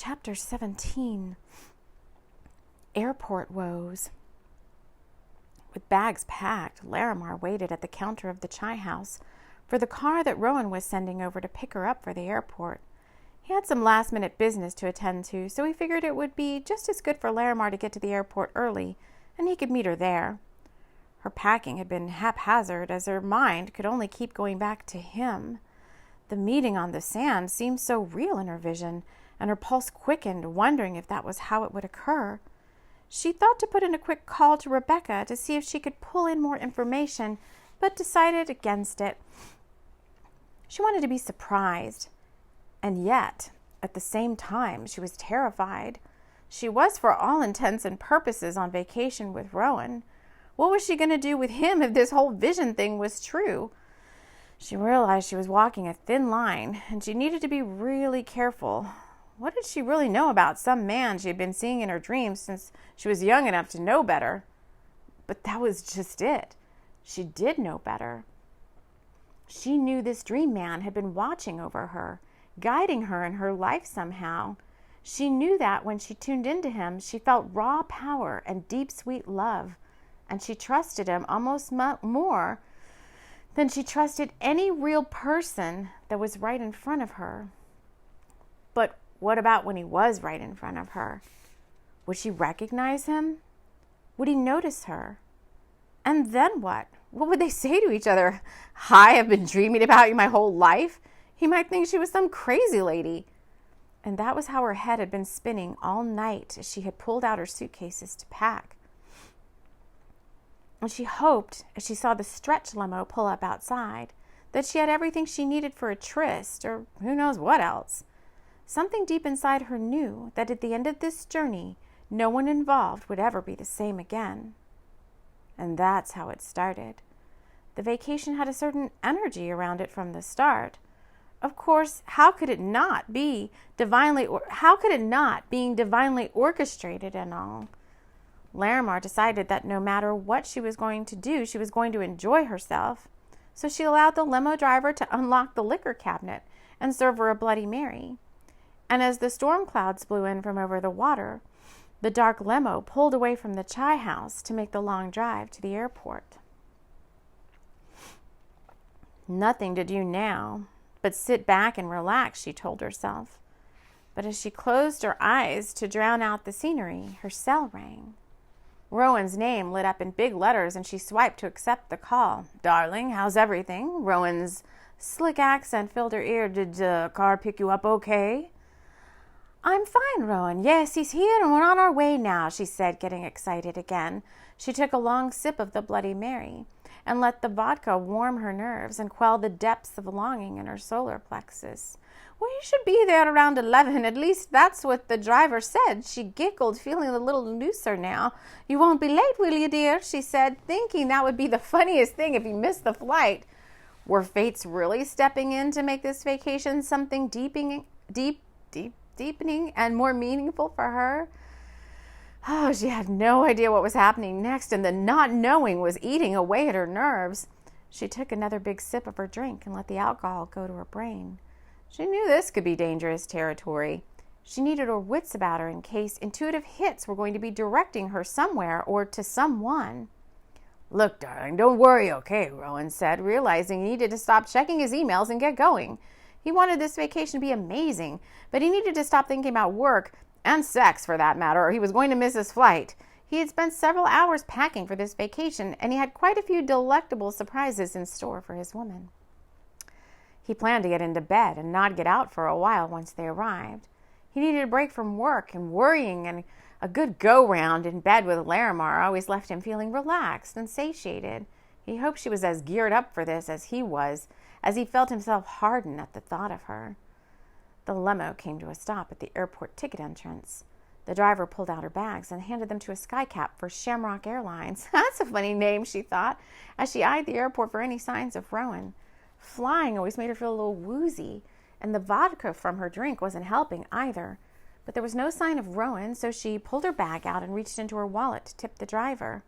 Chapter 17. Airport Woes. With bags packed, Larimar waited at the counter of the chai house for the car that Rowan was sending over to pick her up for the airport. He had some last-minute business to attend to, so he figured it would be just as good for Larimar to get to the airport early, and he could meet her there. Her packing had been haphazard, as her mind could only keep going back to him. The meeting on the sand seemed so real in her vision, and her pulse quickened, wondering if that was how it would occur. She thought to put in a quick call to Rebecca to see if she could pull in more information, but decided against it. She wanted to be surprised, and yet, at the same time, she was terrified. She was, for all intents and purposes, on vacation with Rowan. What was she going to do with him if this whole vision thing was true? She realized she was walking a thin line, and she needed to be really careful. What did she really know about some man she had been seeing in her dreams since she was young enough to know better? But that was just it. She did know better. She knew this dream man had been watching over her, guiding her in her life somehow. She knew that when she tuned into him, she felt raw power and deep, sweet love, and she trusted him almost more than she trusted any real person that was right in front of her. But what about when he was right in front of her? Would she recognize him? Would he notice her? And then what? What would they say to each other? Hi, I've been dreaming about you my whole life. He might think she was some crazy lady. And that was how her head had been spinning all night as she had pulled out her suitcases to pack. And she hoped, as she saw the stretch limo pull up outside, that she had everything she needed for a tryst, or who knows what else. Something deep inside her knew that at the end of this journey, no one involved would ever be the same again. And that's how it started. The vacation had a certain energy around it from the start. Of course, how could it not being divinely orchestrated and all? Larimar decided that no matter what she was going to do, she was going to enjoy herself. So she allowed the limo driver to unlock the liquor cabinet and serve her a Bloody Mary. And as the storm clouds blew in from over the water, the dark limo pulled away from the chai house to make the long drive to the airport. Nothing to do now but sit back and relax, she told herself. But as she closed her eyes to drown out the scenery, her cell rang. Rowan's name lit up in big letters, and she swiped to accept the call. "Darling, how's everything?" Rowan's slick accent filled her ear. "Did the car pick you up okay?" "I'm fine, Rowan. Yes, he's here and we're on our way now," she said, getting excited again. She took a long sip of the Bloody Mary and let the vodka warm her nerves and quell the depths of longing in her solar plexus. "Well, you should be there around 11. At least that's what the driver said." She giggled, feeling a little looser now. "You won't be late, will you, dear?" she said, thinking that would be the funniest thing if he missed the flight. Were fates really stepping in to make this vacation something deepening and more meaningful for her? Oh, she had no idea what was happening next, and the not knowing was eating away at her nerves. She took another big sip of her drink and let the alcohol go to her brain. She knew this could be dangerous territory. She needed her wits about her in case intuitive hits were going to be directing her somewhere or to someone. "Look, darling, don't worry, okay," Rowan said, realizing he needed to stop checking his emails and get going. He wanted this vacation to be amazing, but he needed to stop thinking about work, and sex for that matter, or he was going to miss his flight. He had spent several hours packing for this vacation, and he had quite a few delectable surprises in store for his woman. He planned to get into bed and not get out for a while once they arrived. He needed a break from work and worrying, and a good go-round in bed with Larimar always left him feeling relaxed and satiated. He hoped she was as geared up for this as he was, as he felt himself harden at the thought of her. The limo came to a stop at the airport ticket entrance. The driver pulled out her bags and handed them to a skycap for Shamrock Airlines. That's a funny name, she thought, as she eyed the airport for any signs of Rowan. Flying always made her feel a little woozy, and the vodka from her drink wasn't helping either. But there was no sign of Rowan, so she pulled her bag out and reached into her wallet to tip the driver.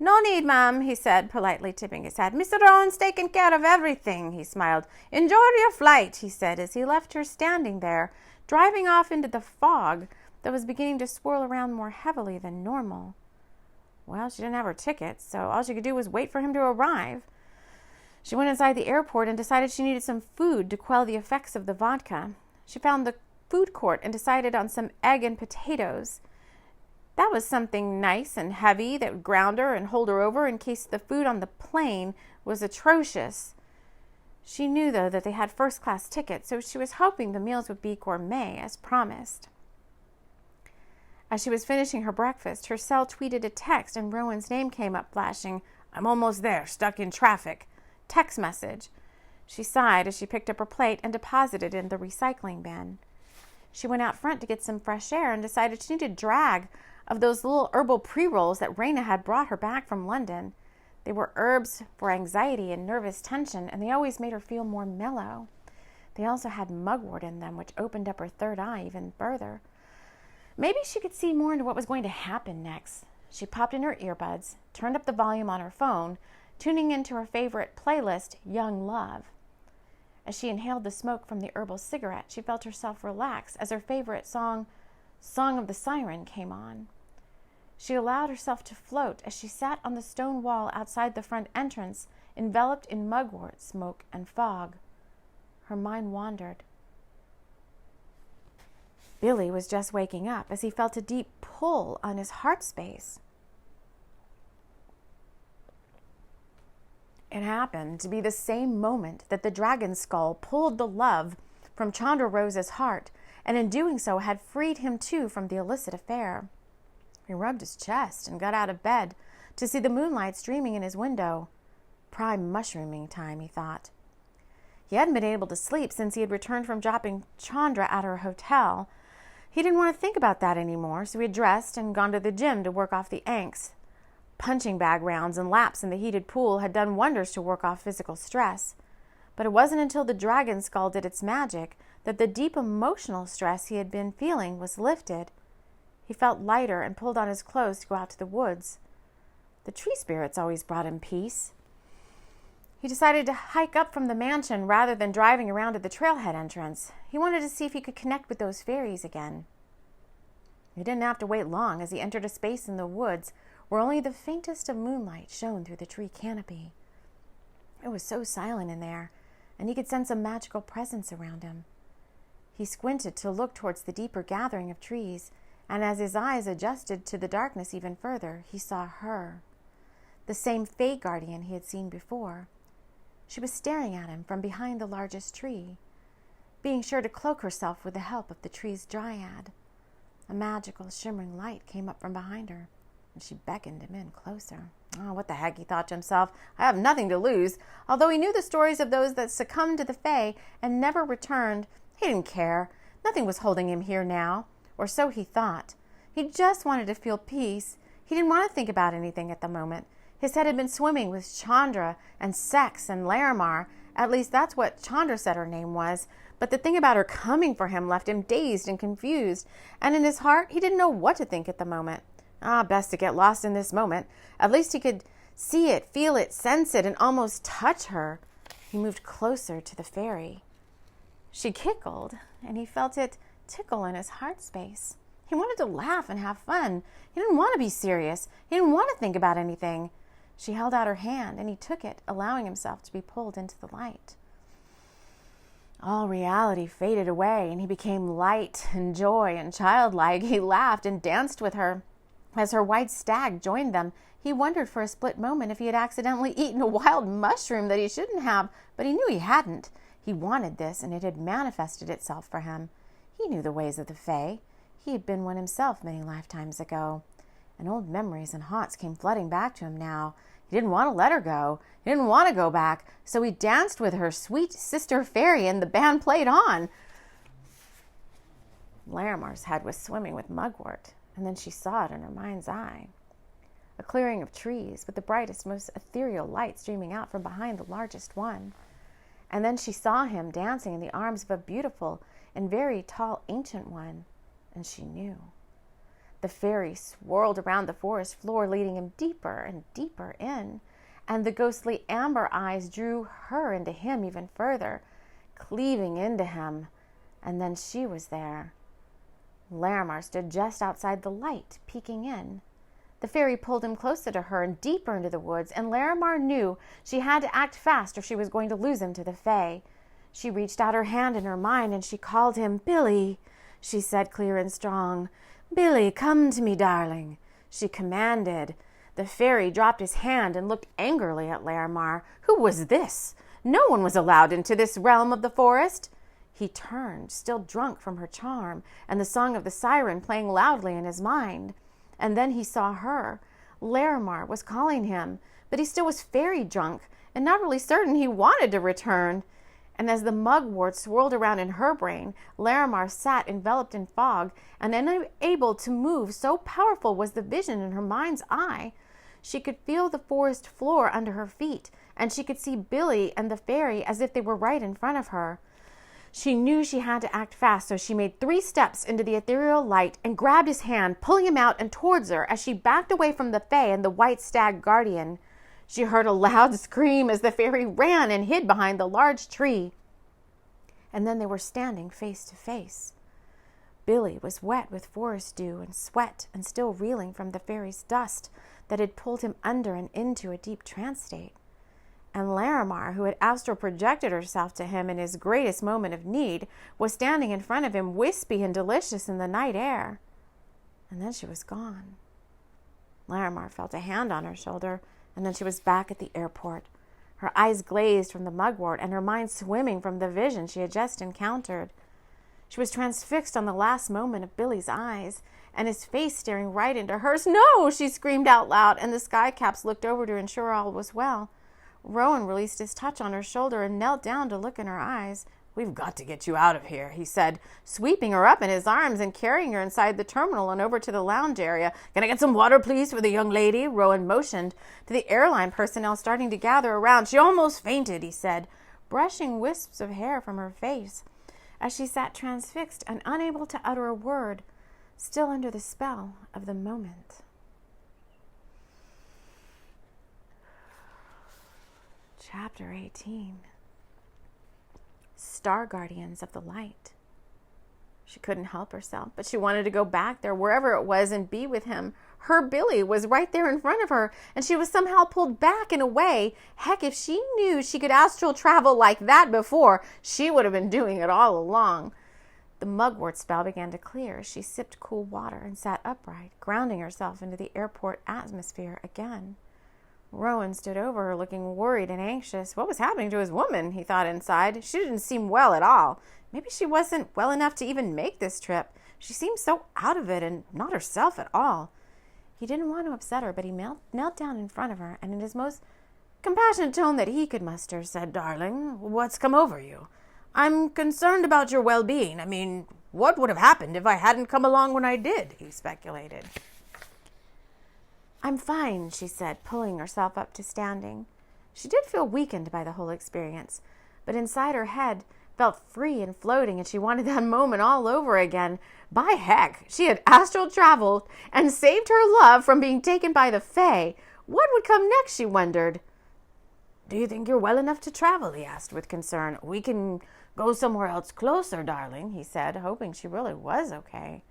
"No need, ma'am," he said, politely tipping his hat. "Mr. Rowan's taken care of everything," he smiled. "Enjoy your flight," he said, as he left her standing there, driving off into the fog that was beginning to swirl around more heavily than normal. Well, she didn't have her ticket, so all she could do was wait for him to arrive. She went inside the airport and decided she needed some food to quell the effects of the vodka. She found the food court and decided on some egg and potatoes. That was something nice and heavy that would ground her and hold her over in case the food on the plane was atrocious. She knew, though, that they had first-class tickets, so she was hoping the meals would be gourmet, as promised. As she was finishing her breakfast, her cell tweeted a text, and Rowan's name came up flashing. "I'm almost there, stuck in traffic." Text message. She sighed as she picked up her plate and deposited it in the recycling bin. She went out front to get some fresh air and decided she needed a drag of those little herbal pre-rolls that Raina had brought her back from London. They were herbs for anxiety and nervous tension, and they always made her feel more mellow. They also had mugwort in them, which opened up her third eye even further. Maybe she could see more into what was going to happen next. She popped in her earbuds, turned up the volume on her phone, tuning into her favorite playlist, Young Love. As she inhaled the smoke from the herbal cigarette, she felt herself relax as her favorite song, Song of the Siren, came on. She allowed herself to float as she sat on the stone wall outside the front entrance, enveloped in mugwort, smoke, and fog. Her mind wandered. Billy was just waking up as he felt a deep pull on his heart space. It happened to be the same moment that the dragon skull pulled the love from Chandra Rose's heart, and in doing so had freed him too from the illicit affair. He rubbed his chest and got out of bed to see the moonlight streaming in his window. Prime mushrooming time, he thought. He hadn't been able to sleep since he had returned from dropping Chandra at her hotel. He didn't want to think about that anymore, so he had dressed and gone to the gym to work off the angst. Punching bag rounds and laps in the heated pool had done wonders to work off physical stress. But it wasn't until the dragon skull did its magic that the deep emotional stress he had been feeling was lifted. He felt lighter and pulled on his clothes to go out to the woods. The tree spirits always brought him peace. He decided to hike up from the mansion rather than driving around to the trailhead entrance. He wanted to see if he could connect with those fairies again. He didn't have to wait long as he entered a space in the woods where only the faintest of moonlight shone through the tree canopy. It was so silent in there, and he could sense a magical presence around him. He squinted to look towards the deeper gathering of trees, and as his eyes adjusted to the darkness even further, he saw her, the same Fae guardian he had seen before. She was staring at him from behind the largest tree, being sure to cloak herself with the help of the tree's dryad. A magical, shimmering light came up from behind her, and she beckoned him in closer. Oh, what the heck, he thought to himself. I have nothing to lose. Although he knew the stories of those that succumbed to the Fae and never returned, he didn't care. Nothing was holding him here now. Or so he thought. He just wanted to feel peace. He didn't want to think about anything at the moment. His head had been swimming with Chandra and sex and Larimar. At least that's what Chandra said her name was. But the thing about her coming for him left him dazed and confused. And in his heart, he didn't know what to think at the moment. Best to get lost in this moment. At least he could see it, feel it, sense it, and almost touch her. He moved closer to the fairy. She giggled, and he felt it tickle in his heart space. He wanted to laugh and have fun. He didn't want to be serious. He didn't want to think about anything. She held out her hand, and he took it, allowing himself to be pulled into the light. All reality faded away, and he became light and joy and childlike. He laughed and danced with her. As her white stag joined them, he wondered for a split moment if he had accidentally eaten a wild mushroom that he shouldn't have, but he knew he hadn't. He wanted this, and it had manifested itself for him. He knew the ways of the Fae. He had been one himself many lifetimes ago, and old memories and haunts came flooding back to him now. He didn't want to let her go. He didn't want to go back, so he danced with her sweet sister fairy, and the band played on. Larimar's head was swimming with mugwort, and then she saw it in her mind's eye. A clearing of trees with the brightest, most ethereal light streaming out from behind the largest one. And then she saw him dancing in the arms of a beautiful and very tall ancient one, and she knew. The fairy swirled around the forest floor, leading him deeper and deeper in, and the ghostly amber eyes drew her into him even further, cleaving into him. And then she was there. Larimar stood just outside the light, peeking in. The fairy pulled him closer to her and deeper into the woods, and Larimar knew she had to act fast or she was going to lose him to the fae. She reached out her hand in her mind and she called him, "Billy," she said clear and strong. "Billy, come to me, darling," she commanded. The fairy dropped his hand and looked angrily at Larimar. Who was this? No one was allowed into this realm of the forest. He turned, still drunk from her charm, and the song of the siren playing loudly in his mind. And then he saw her. Larimar was calling him, but he still was fairy drunk and not really certain he wanted to return. And as the mugwort swirled around in her brain, Larimar sat enveloped in fog and unable to move, so powerful was the vision in her mind's eye. She could feel the forest floor under her feet, and she could see Billy and the fairy as if they were right in front of her. She knew she had to act fast, so she made 3 steps into the ethereal light and grabbed his hand, pulling him out and towards her as she backed away from the fae and the white stag guardian. She heard a loud scream as the fairy ran and hid behind the large tree. And then they were standing face to face. Billy was wet with forest dew and sweat and still reeling from the fairy's dust that had pulled him under and into a deep trance state. And Larimar, who had astral projected herself to him in his greatest moment of need, was standing in front of him, wispy and delicious in the night air. And then she was gone. Larimar felt a hand on her shoulder, and then she was back at the airport, her eyes glazed from the mugwort and her mind swimming from the vision she had just encountered. She was transfixed on the last moment of Billy's eyes, and his face staring right into hers. "No!" she screamed out loud, and the skycaps looked over to ensure all was well. Rowan released his touch on her shoulder and knelt down to look in her eyes. "We've got to get you out of here," he said, sweeping her up in his arms and carrying her inside the terminal and over to the lounge area. "Can I get some water, please, for the young lady?" Rowan motioned to the airline personnel starting to gather around. "She almost fainted," he said, brushing wisps of hair from her face as she sat transfixed and unable to utter a word, still under the spell of the moment. Chapter 18. Star Guardians of the Light. She couldn't help herself, but she wanted to go back there, wherever it was, and be with him. Her Billy was right there in front of her, and she was somehow pulled back and away. Heck, if she knew she could astral travel like that before, she would have been doing it all along. The mugwort spell began to clear. She sipped cool water and sat upright, grounding herself into the airport atmosphere again. Rowan stood over her, looking worried and anxious. What was happening to his woman, he thought inside. She didn't seem well at all. Maybe she wasn't well enough to even make this trip. She seemed so out of it and not herself at all. He didn't want to upset her, but he knelt down in front of her, and in his most compassionate tone that he could muster, said, "Darling, what's come over you? I'm concerned about your well-being. I mean, what would have happened if I hadn't come along when I did?" he speculated. "I'm fine," she said, pulling herself up to standing. She did feel weakened by the whole experience, but inside her head felt free and floating, and she wanted that moment all over again. By heck, she had astral traveled and saved her love from being taken by the fae. What would come next, she wondered. "Do you think you're well enough to travel?" he asked with concern. "We can go somewhere else closer, darling," he said, hoping she really was okay.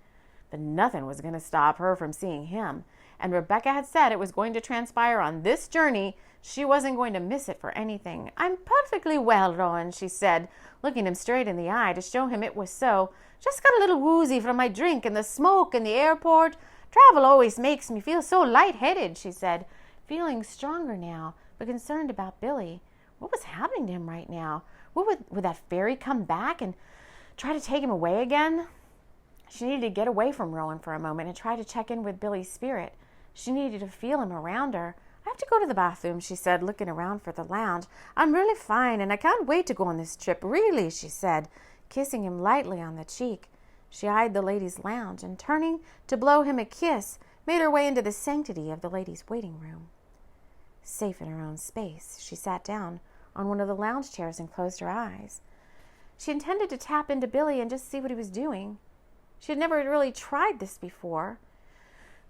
But nothing was going to stop her from seeing him. And Rebecca had said it was going to transpire on this journey. She wasn't going to miss it for anything. "I'm perfectly well, Rowan," she said, looking him straight in the eye to show him it was so. "Just got a little woozy from my drink and the smoke in the airport. Travel always makes me feel so lightheaded," she said, feeling stronger now, but concerned about Billy. What was happening to him right now? Would that fairy come back and try to take him away again? She needed to get away from Rowan for a moment and try to check in with Billy's spirit. She needed to feel him around her. "I have to go to the bathroom," she said, looking around for the lounge. "I'm really fine, and I can't wait to go on this trip, really," she said, kissing him lightly on the cheek. She eyed the ladies' lounge and, turning to blow him a kiss, made her way into the sanctity of the ladies' waiting room. Safe in her own space, she sat down on one of the lounge chairs and closed her eyes. She intended to tap into Billy and just see what he was doing. She had never really tried this before.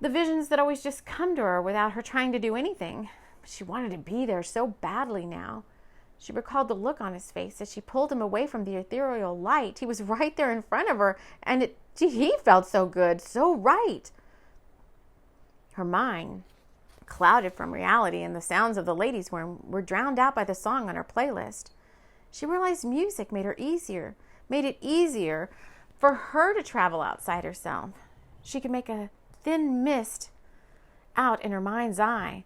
The visions that always just come to her without her trying to do anything. But she wanted to be there so badly now. She recalled the look on his face as she pulled him away from the ethereal light. He was right there in front of her, and he felt so good, so right. Her mind, clouded from reality and the sounds of the ladies' room, were drowned out by the song on her playlist. She realized music made it easier for her to travel outside herself. She could make a thin mist out in her mind's eye,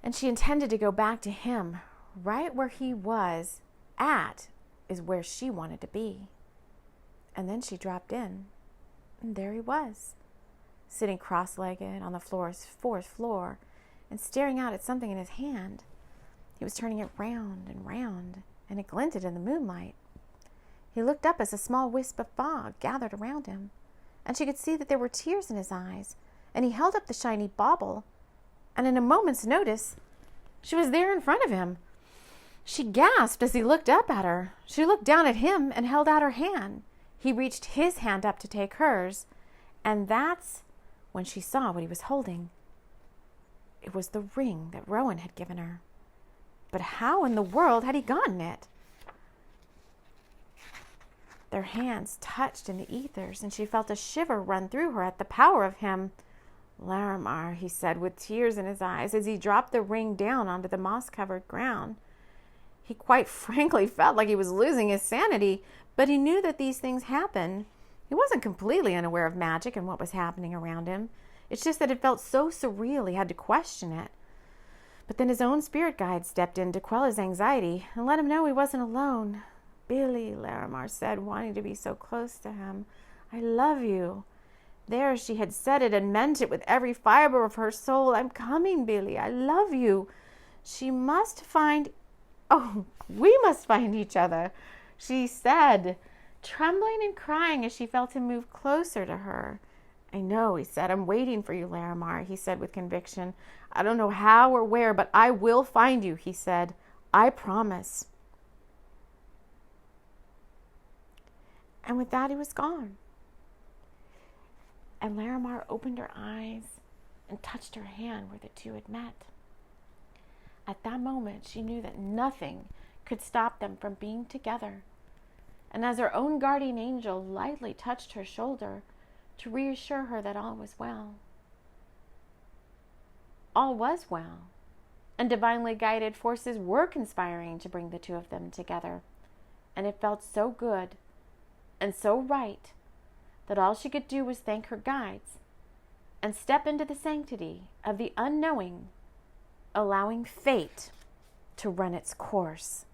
and she intended to go back to him. Right where he was at is where she wanted to be. And then she dropped in, and there he was, sitting cross-legged on the fourth floor and staring out at something in his hand. He was turning it round and round, and it glinted in the moonlight. He looked up as a small wisp of fog gathered around him, and she could see that there were tears in his eyes, and he held up the shiny bauble, and in a moment's notice, she was there in front of him. She gasped as he looked up at her. She looked down at him and held out her hand. He reached his hand up to take hers, and that's when she saw what he was holding. It was the ring that Rowan had given her. But how in the world had he gotten it? Their hands touched in the ethers, and she felt a shiver run through her at the power of him. "Larimar," he said with tears in his eyes as he dropped the ring down onto the moss-covered ground. He quite frankly felt like he was losing his sanity, but he knew that these things happen. He wasn't completely unaware of magic and what was happening around him. It's just that it felt so surreal he had to question it. But then his own spirit guide stepped in to quell his anxiety and let him know he wasn't alone. "Billy," Larimar said, wanting to be so close to him, "I love you." There she had said it and meant it with every fiber of her soul. "I'm coming, Billy. I love you." We must find each other, she said, trembling and crying as she felt him move closer to her. "I know," he said. "I'm waiting for you, Larimar," he said with conviction. "I don't know how or where, but I will find you," he said. "I promise." And with that, he was gone. And Larimar opened her eyes and touched her hand where the two had met. At that moment, she knew that nothing could stop them from being together. And as her own guardian angel lightly touched her shoulder to reassure her that all was well, and divinely guided forces were conspiring to bring the two of them together. And it felt so good and so right that all she could do was thank her guides and step into the sanctity of the unknowing, allowing fate to run its course.